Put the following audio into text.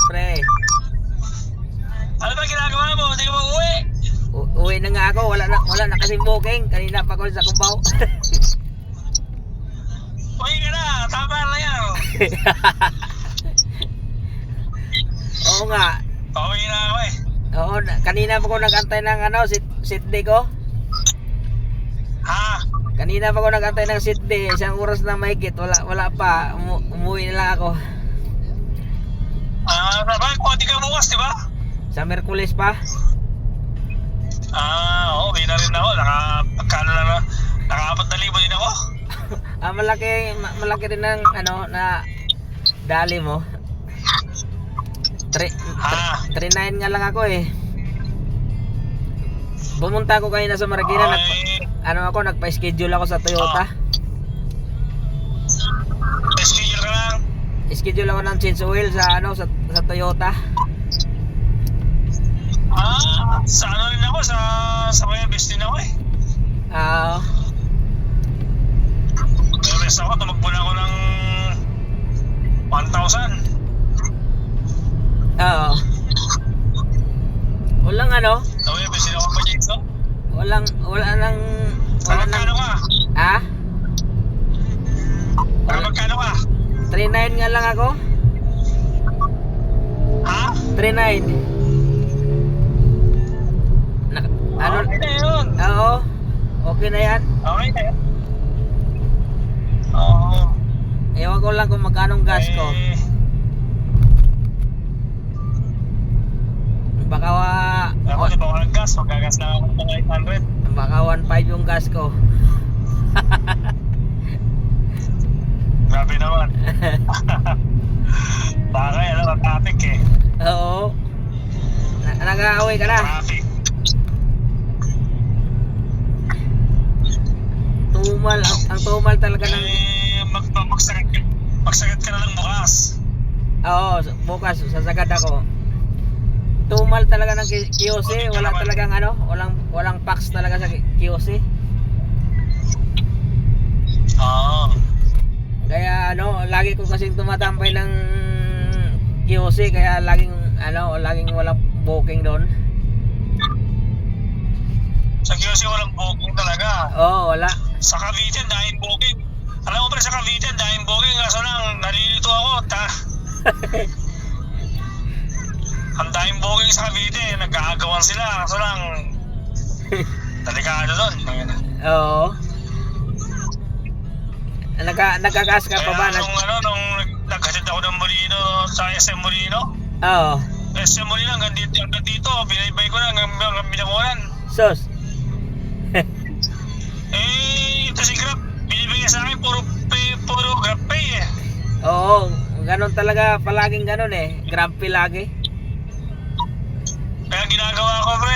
pre. Ano ba ginagawa mo? Hindi ka ba uwi? Uwi na nga ako, wala na kasing booking. Kanina pa ako sa Cubao. Uwi ka na, tama na yan. Oo nga. Pauwi na ako eh. Oo, kanina pa ako nag-antay ng seat day ko. Ha? Kanina pa ako nag-antay ng seat day, isang oras na mahigit, wala pa. Umuwi na lang ako. Bakit konti ka bukas, di ba? Sa Merkulis pa. Oo, uwi na rin ako. Pagkano lang na, naka-4,000 din ako. Malaki rin ng na dali mo. 39 nga lang ako eh. Bumunta ako kanina sa Marikina, nagpa-schedule ako sa Toyota. Schedule ka lang? Schedule ako ng change oil sa Toyota. Sa ano rin ako, sa may best din ako eh. May best ako, tumakbo na ako ng 1,000. Oo. Walang May best din ako pa dito. wala nang Magkano ka? Ha? Magkano ka? 39 nga lang ako. Ha? 39. Okay na yun. Oo. Okay na yan. Okay na yun. Oo. Ewan ko lang kung magkano gas ko. Baka Ako, di ba ako nag-gas? Magagas na ako ng 800. baka 1.5 yung gas ko. Grabe naman. Bagay, traffic eh. Oo. Nag-aaway ka na. Traffic. Tumal. Ang tumal talaga ng... Magsagat ka na lang bukas. Oo, bukas sasagad ako. Tumal talaga ng QC, wala talagang walang packs talaga sa QC. Oo. Kaya lagi ko kasing tumatambay ng QC, kaya laging walang booking doon. Sa QC walang booking talaga. Oo, wala. Sa Cavite dahil booking. Alam mo pa sa Cavite dahil booking, kaso lang nalilito ako. Ang daming booking sa Cavite, nag-aagawan sila. Kaso lang, delikado doon. Oo. Nagkagas ka pa ba? Nung naghatid ako ng Molino sa SM Molino. Oo. SM Molino hanggang dito, binaybay ko na hanggang Binamunan. Sus. Ito si Grab, binibigyan sa akin puro Grab Pay eh. Oo, ganun talaga, palaging ganun eh. Grab pay lagi. Kaya ginagawa ko pre,